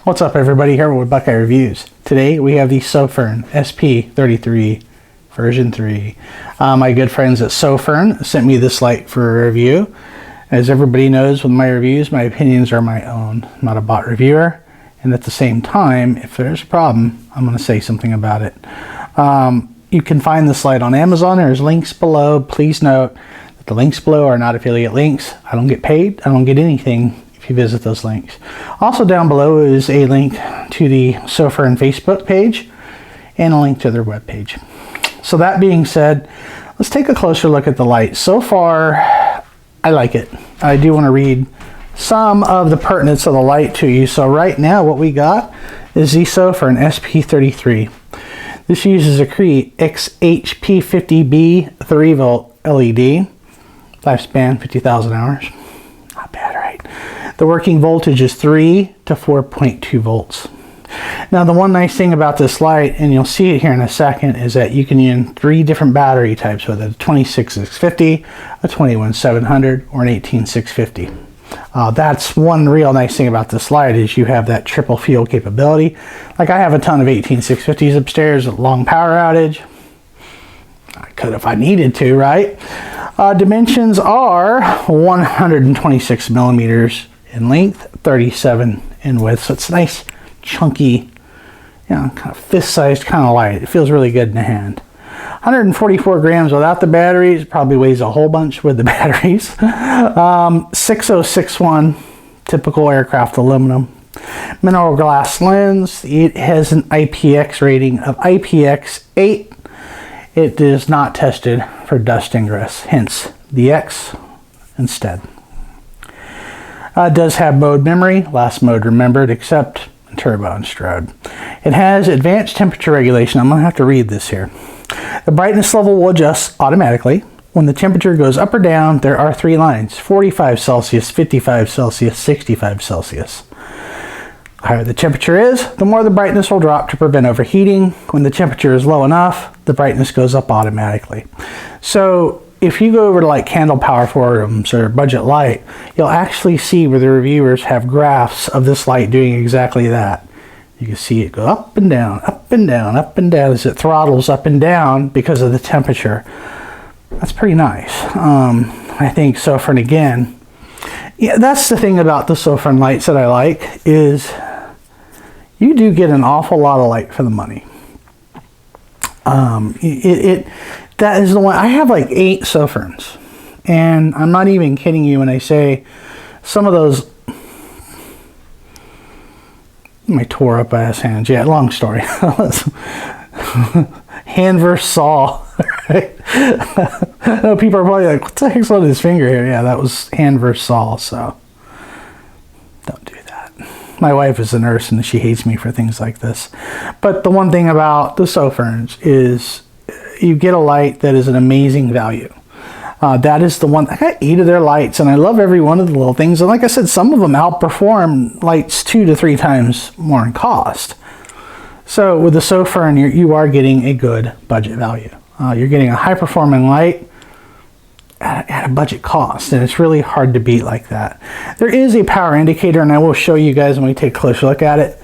What's up, everybody? Here with Buckeye Reviews. Today we have the Sofirn SP33 version 3. My good friends at Sofirn sent me this light for a review. As everybody knows with my reviews, my opinions are my own. I'm not a bot reviewer, and at the same time, if there's a problem, I'm going to say something about it. You can find this light on Amazon. There's links below. Please note that the links below are not affiliate links. I don't get paid. I don't get anything if you visit those links. Also down below is a link to the Sofirn Facebook page and a link to their webpage. So that being said, let's take a closer look at the light. So far, I like it. I do want to read some of the pertinence of the light to you. So right now what we got is the Sofirn SP33. This uses a Cree XHP50B 3-volt LED. Lifespan 50,000 hours. Not bad, right? The working voltage is 3 to 4.2 volts. Now the one nice thing about this light, and you'll see it here in a second, is that you can use 3 different battery types with it: a 26650, a 21700, or an 18650. That's one real nice thing about this light, is you have that triple field capability. Like I have a ton of 18650s upstairs with long power outage. I could if I needed to, right? Dimensions are 126 millimeters in length, 37 in width. So it's a nice, chunky, kind of fist-sized kind of light. It feels really good in the hand. 144 grams without the batteries. Probably weighs a whole bunch with the batteries. 6061, typical aircraft aluminum. Mineral glass lens. It has an IPX rating of IPX8. It is not tested for dust ingress, hence the X instead. It does have mode memory, last mode remembered, except in turbo and strode. It has advanced temperature regulation. I'm going to have to read this here. The brightness level will adjust automatically. When the temperature goes up or down, there are 3 lines: 45 Celsius, 55 Celsius, 65 Celsius. The higher the temperature is, the more the brightness will drop to prevent overheating. When the temperature is low enough, the brightness goes up automatically. So if you go over to like candle power forums or budget light, you'll actually see where the reviewers have graphs of this light doing exactly that. You can see it go up and down, up and down, up and down as it throttles up and down because of the temperature. That's pretty nice. I think Sofirn, again, yeah, that's the thing about the Sofirn lights that I like, is you do get an awful lot of light for the money. That is the one. I have like 8 Sofirns, and I'm not even kidding you when I say some of those. My tore up ass hands. Yeah, long story. Hand versus saw. Right? No, people are probably like, "What the heck's on his finger here?" Yeah, that was hand versus saw. So don't do that. My wife is a nurse, and she hates me for things like this. But the one thing about the Sofirns is you get a light that is an amazing value. That is the one. I got 8 of their lights, and I love every one of the little things. And like I said, some of them outperform lights 2 to 3 times more in cost. So with the Sofirn, you are getting a good budget value. You're getting a high-performing light at a budget cost, and it's really hard to beat like that. There is a power indicator, and I will show you guys when we take a closer look at it.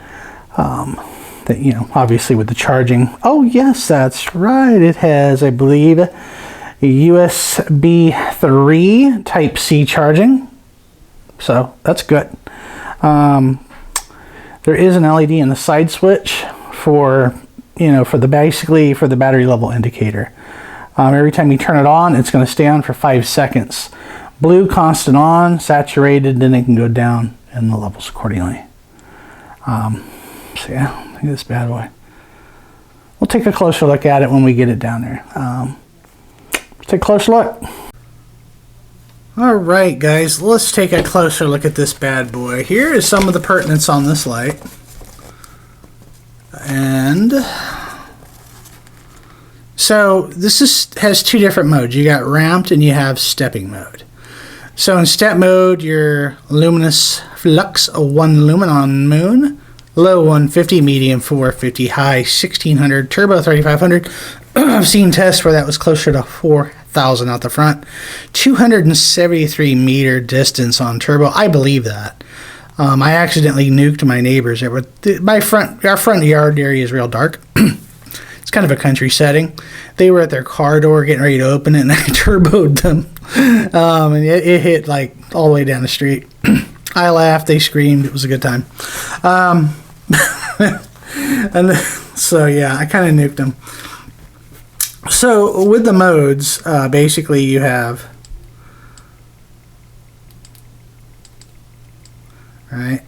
That, obviously with the charging. Oh yes, that's right. It has, I believe, USB 3 Type-C charging. So that's good. There is an LED in the side switch for the battery level indicator. Every time you turn it on, it's going to stay on for 5 seconds. Blue constant on, saturated, then it can go down in the levels accordingly. So yeah, look at this bad boy. We'll take a closer look at it when we get it down there. Take a closer look. Alright guys, let's take a closer look at this bad boy. Here is some of the pertinence on this light. And so this has 2 different modes. You got ramped and you have stepping mode. So in step mode, your luminous flux 1 lumen on moon, low 150, medium 450, high 1600, turbo 3500. I've seen tests where that was closer to 4,000 out the front. 273 meter distance on turbo. I believe that. I accidentally nuked my neighbors. Our front yard area is real dark. It's kind of a country setting. They were at their car door getting ready to open it, and I turboed them. And it hit like all the way down the street. I laughed. They screamed. It was a good time. And so, yeah, I kind of nuked them. So with the modes, basically you have, right,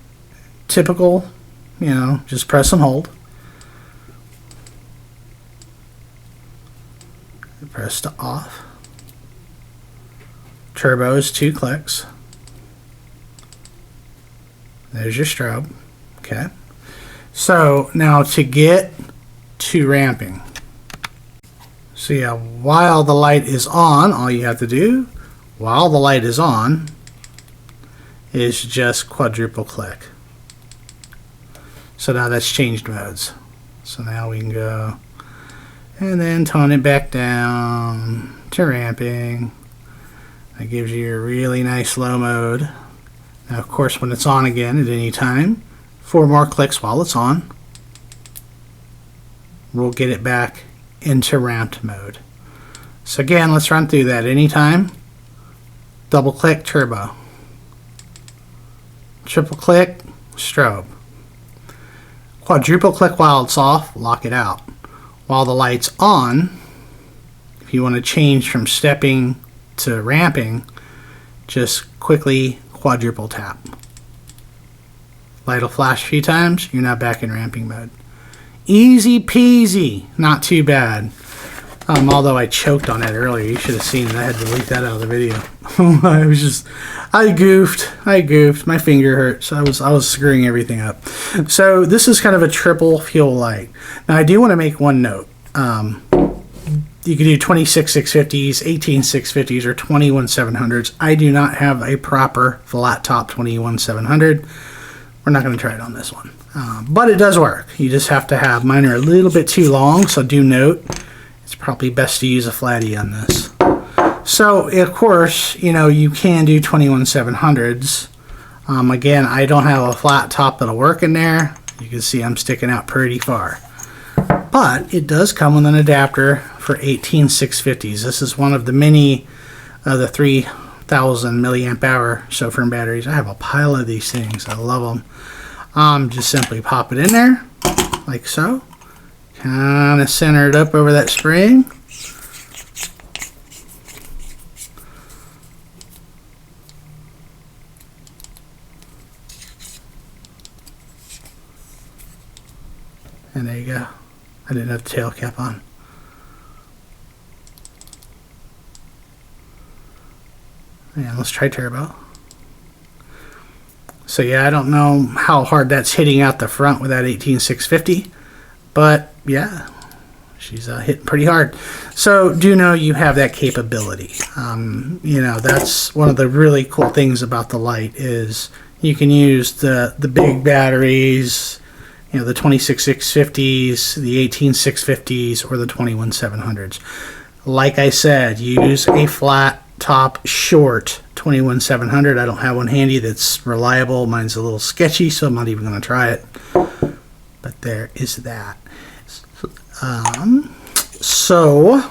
typical, just press and hold. Press to off. Turbo is 2 clicks. There's your strobe. Okay. So now to get to ramping. So yeah, while the light is on, all you have to do, while the light is on, is just quadruple click. So now that's changed modes. So now we can go and then tone it back down to ramping. That gives you a really nice low mode. Now of course when it's on again at any time, 4 more clicks while it's on, we'll get it back into ramped mode. So again, let's run through that. Anytime, double click turbo, triple click strobe, quadruple click while it's off, lock it out. While the light's on, if you want to change from stepping to ramping, just quickly quadruple tap. Light will flash a few times, you're now back in ramping mode. Easy peasy, not too bad. Although I choked on that earlier, you should have seen it. I had to delete that out of the video. I goofed. My finger hurt, so I was screwing everything up. So this is kind of a triple fuel light. Now I do want to make one note. You can do 26 650s, 18 650s, or 21 700s. I do not have a proper flat top 21 700. We're not going to try it on this one. But it does work. You just have to have, mine are a little bit too long, so do note it's probably best to use a flatty on this. So of course, you can do 21 700s. Again, I don't have a flat top that'll work in there. You can see I'm sticking out pretty far. But it does come with an adapter for 18 650s. This is one of the many of the 3000 milliamp hour Sofirn batteries. I have a pile of these things. I love them. Just simply pop it in there, like so. Kind of center it up over that spring. And there you go. I didn't have the tail cap on. And let's try turbo. So yeah, I don't know how hard that's hitting out the front with that 18 650, but yeah, she's hitting pretty hard. So do know you have that capability. That's one of the really cool things about the light is you can use the big batteries, the 26 650s, the 18 650s, or the 21 700s. Like I said, use a flat top short 21 700. I don't have one handy that's reliable. Mine's a little sketchy, so I'm not even going to try it. But there is that. So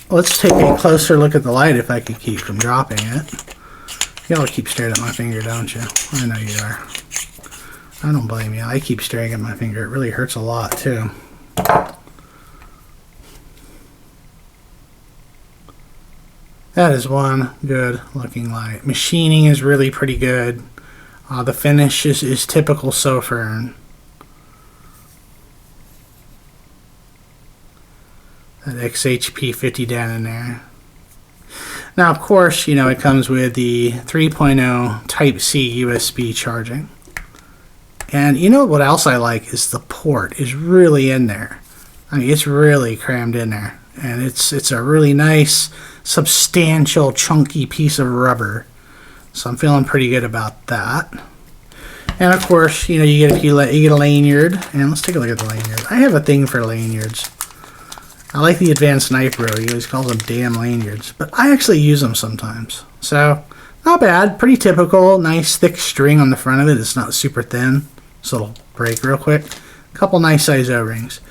let's take a closer look at the light if I could keep from dropping it. Y'all keep staring at my finger, don't you? I know you are. I don't blame you. I keep staring at my finger. It really hurts a lot too. That is one good looking light. Machining is really pretty good. The finish is typical Sofirn. That XHP 50 down in there. Now of course, it comes with the 3.0 Type-C USB charging. And what else I like is the port is really in there. I mean, it's really crammed in there. And it's a really nice, substantial, chunky piece of rubber. So I'm feeling pretty good about that. And of course, you get a lanyard. And let's take a look at the lanyard. I have a thing for lanyards. I like the Advanced Knife Bro. He always calls them damn lanyards. But I actually use them sometimes. So not bad. Pretty typical. Nice thick string on the front of it. It's not super thin, so it'll break real quick. Couple nice size O-rings.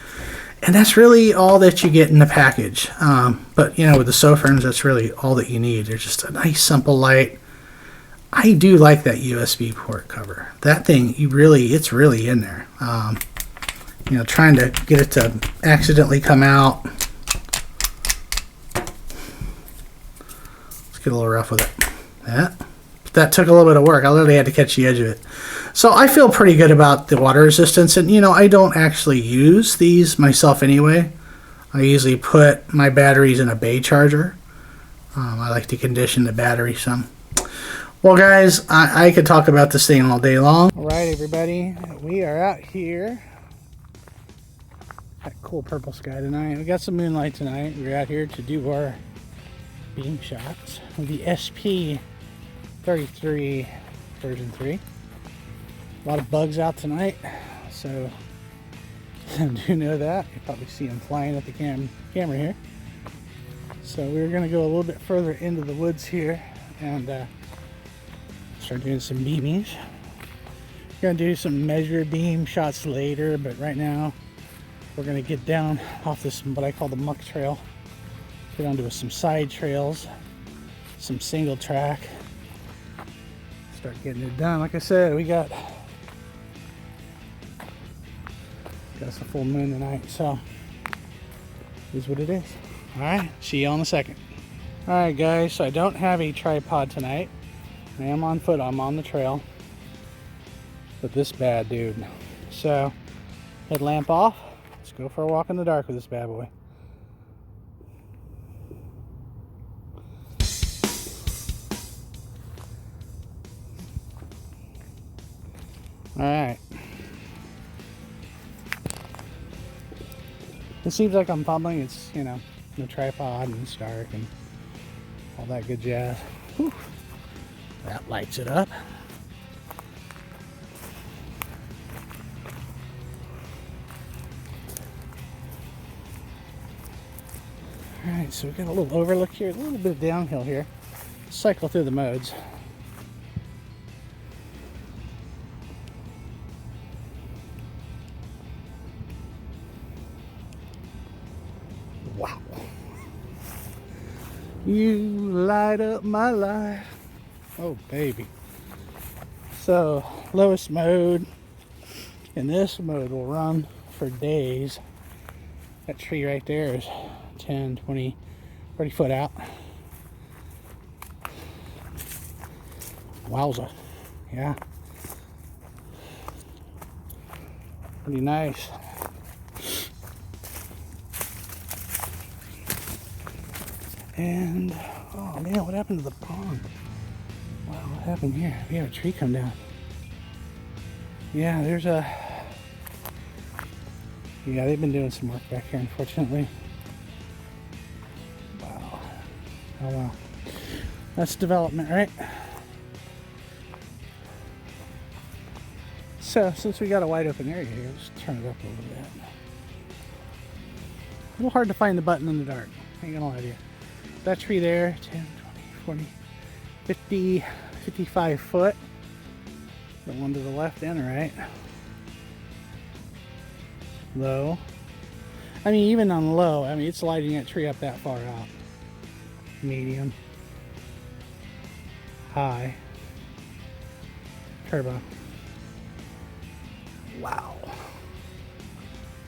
And that's really all that you get in the package. But, you know, with the Sofirns, that's really all that you need. They're just a nice, simple light. I do like that USB port cover. That thing, it's really in there. You know, trying to get it to accidentally come out. Let's get a little rough with it. Yeah. That took a little bit of work. I literally had to catch the edge of it. So I feel pretty good about the water resistance. And, you know, I don't actually use these myself anyway. I usually put my batteries in a bay charger. I like to condition the battery some. Well, guys, I could talk about this thing all day long. All right, everybody. We are out here. That cool purple sky tonight. We got some moonlight tonight. We're out here to do our beam shots with the SP33 version 3. A lot of bugs out tonight, so I do know that. You probably see them flying at the camera here. So we're going to go a little bit further into the woods here and start doing some beamies. We're going to do some measured beam shots later, but right now we're going to get down off this, what I call the muck trail, get onto some side trails, some single track, start getting it done. Like I said, we got us a full moon tonight, so it is what it is. All right, see you all in a second. All right, guys, so I don't have a tripod tonight. I am on foot, I'm on the trail, but this bad dude. So headlamp off, let's go for a walk in the dark with this bad boy. All right. It seems like I'm fumbling. It's, you know, the tripod and it's dark and all that good jazz. Whew. That lights it up. All right, so we've got a little overlook here, a little bit of downhill here. Cycle through the modes. Wow. You light up my life. Oh, baby. So, lowest mode in this mode will run for days. That tree right there is 10, 20, 30 foot out. Wowza. Yeah. Pretty nice. And, oh man, what happened to the pond? Wow, what happened here? We have a tree come down. Yeah, there's a... Yeah, they've been doing some work back here, unfortunately. Wow. Oh well. That's development, right? So, since we got a wide open area here, let's turn it up a little bit. A little hard to find the button in the dark. Ain't gonna lie to you. That tree there, 10, 20, 40, 50, 55 foot. The one to the left and right. Low. I mean, even on low, I mean, it's lighting that tree up that far out. Medium. High. Turbo. Wow.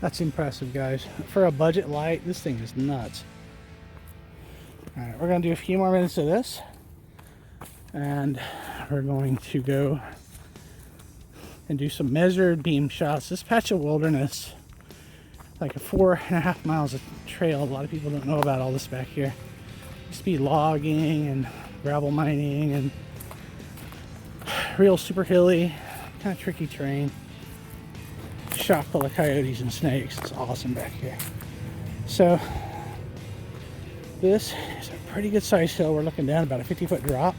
That's impressive, guys. For a budget light, this thing is nuts. Alright, we're going to do a few more minutes of this. And we're going to go and do some measured beam shots. This patch of wilderness, like a 4.5 miles of trail. A lot of people don't know about all this back here. Used to be logging and gravel mining and real super hilly, kind of tricky terrain. Shot full of coyotes and snakes. It's awesome back here. So this is a pretty good size hill. We're looking down about a 50-foot drop.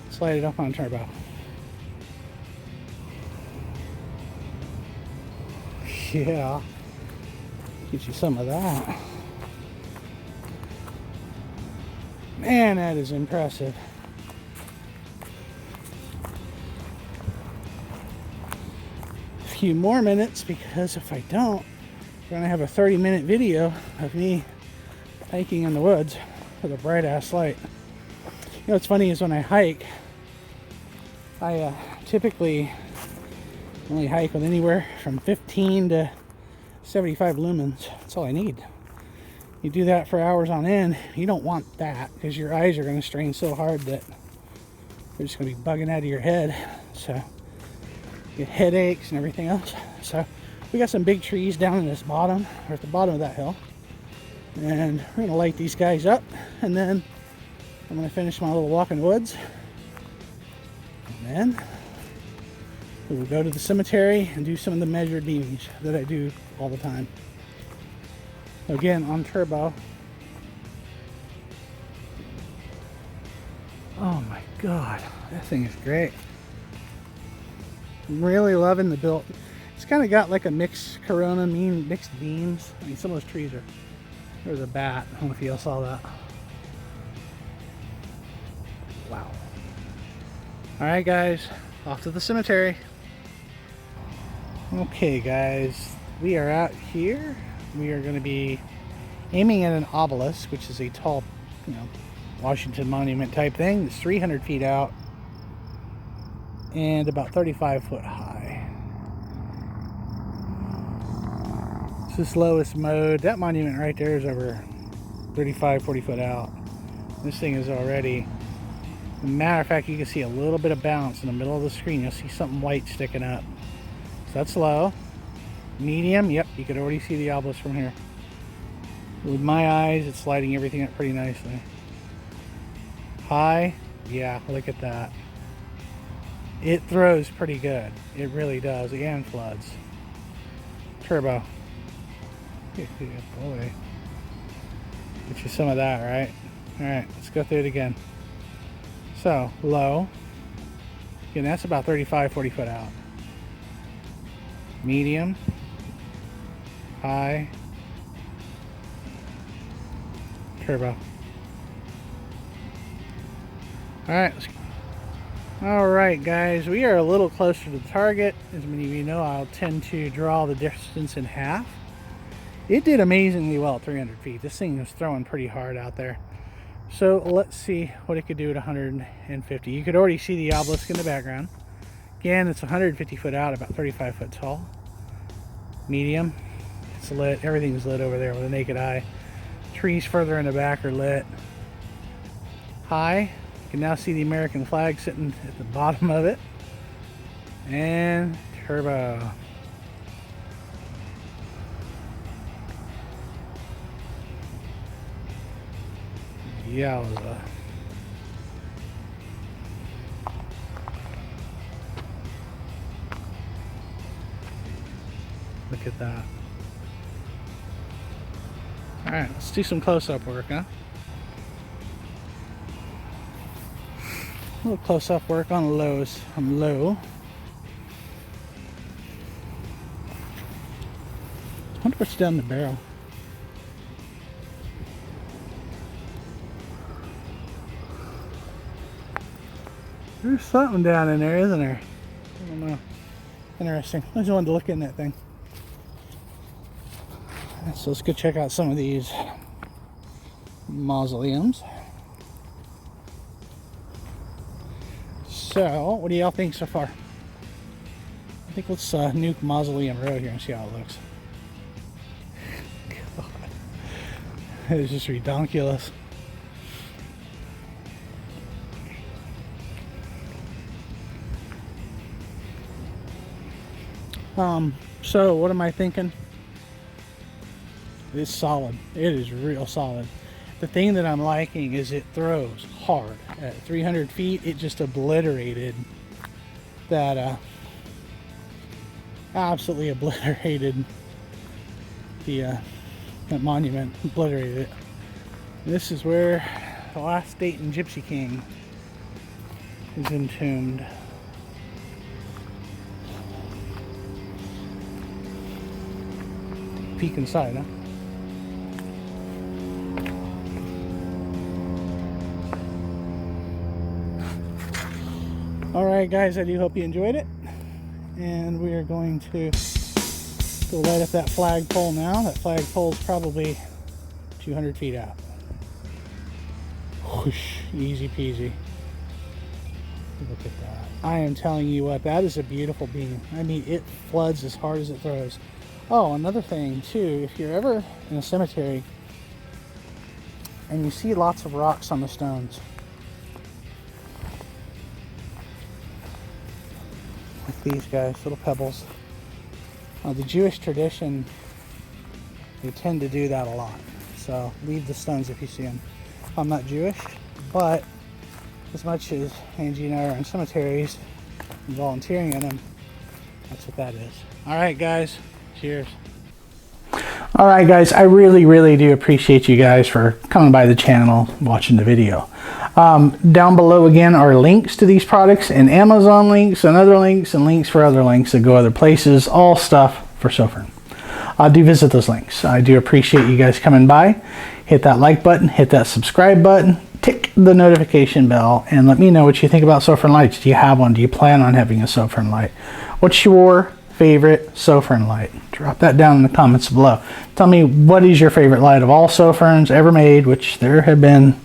Slide it up on turbo. Yeah, get you some of that. Man, that is impressive. few more minutes, because if I don't, we're going to have a 30-minute video of me hiking in the woods with a bright ass light. You know what's funny is when I hike, I typically only hike with anywhere from 15 to 75 lumens. That's all I need. You do that for hours on end, you don't want that, because your eyes are going to strain so hard that they're just going to be bugging out of your head. So you get headaches and everything else. So we got some big trees down in this bottom, or at the bottom of that hill. And we're going to light these guys up, and then I'm going to finish my little walk in the woods. And then we will go to the cemetery and do some of the measured beamings that I do all the time. Again, on turbo. Oh my god, that thing is great. I'm really loving the build. It's kind of got like a mixed corona, mixed beams. I mean, some of those trees are... There's a bat. I don't know if you all saw that. Wow. Alright guys, off to the cemetery. Okay guys, we are out here. We are going to be aiming at an obelisk, which is a tall, you know, Washington Monument type thing. It's 300 feet out and about 35 foot high. This is lowest mode. That monument right there is over 35, 40 foot out. This thing is already, as a matter of fact, you can see a little bit of bounce in the middle of the screen. You'll see something white sticking up. So that's low. Medium, yep, you could already see the obelisk from here. With my eyes, it's lighting everything up pretty nicely. High, yeah, look at that. It throws pretty good. It really does, and floods. Turbo. Boy. Get you some of that, right? Alright, let's go through it again. So, low. Again, that's about 35, 40 foot out. Medium. High. Turbo. Alright guys, we are a little closer to the target. As many of you know, I'll tend to draw the distance in half. It did amazingly well at 300 feet. This thing was throwing pretty hard out there. So let's see what it could do at 150. You could already see the obelisk in the background. Again, it's 150 foot out, about 35 foot tall. Medium. It's lit. Everything's lit over there with the naked eye. Trees further in the back are lit. High. You can now see the American flag sitting at the bottom of it. And turbo. Yowza. Look at that. Alright, let's do some close-up work, huh? A little close-up work on lows. I'm low. I wonder what's down the barrel. There's something down in there, isn't there? I don't know. Interesting. I just wanted to look in that thing. So let's go check out some of these mausoleums. So, what do y'all think so far? I think let's nuke Mausoleum Road here and see how it looks. God. It is just redonkulous. So what am I thinking? It's solid. It is real solid. The thing that I'm liking is it throws hard. At 300 feet, it just obliterated that, absolutely obliterated the, that monument. Obliterated it. This is where the last Dayton Gypsy King is entombed. Peek inside, huh? Alright guys, I do hope you enjoyed it. and we are going to go light up that flagpole now. That flagpole is probably 200 feet out. Whoosh, easy peasy. Look at that. I am telling you what, that is a beautiful beam. I mean, it floods as hard as it throws. Oh, another thing too, if you're ever in a cemetery and you see lots of rocks on the stones, like these guys, little pebbles, the Jewish tradition, they tend to do that a lot. So leave the stones if you see them. I'm not Jewish, but as much as Angie and I are in cemeteries and volunteering in them, that's what that is. All right, guys. Cheers. All right, guys. I really do appreciate you guys for coming by the channel, watching the video. Down below again are links to these products, and Amazon links and other links and links for other links that go other places. All stuff for Sofirn. Do visit those links. I do appreciate you guys coming by. Hit that like button, hit that subscribe button, tick the notification bell, and let me know what you think about Sofirn lights. Do you have one? Do you plan on having a Sofirn light? What's your favorite Sofirn light? Drop that down in the comments below. Tell me, what is your favorite light of all Sofirns ever made, which there have been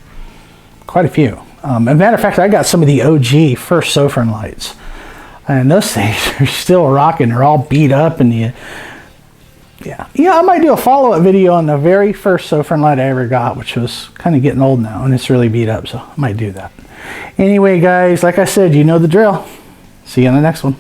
quite a few. As a matter of fact, I got some of the OG first Sofirn lights, and those things are still rocking. They're all beat up, and yeah, I might do a follow-up video on the very first Sofirn light I ever got, which was kind of getting old now, and it's really beat up, so I might do that. Anyway, guys, like I said, you know the drill. See you on the next one.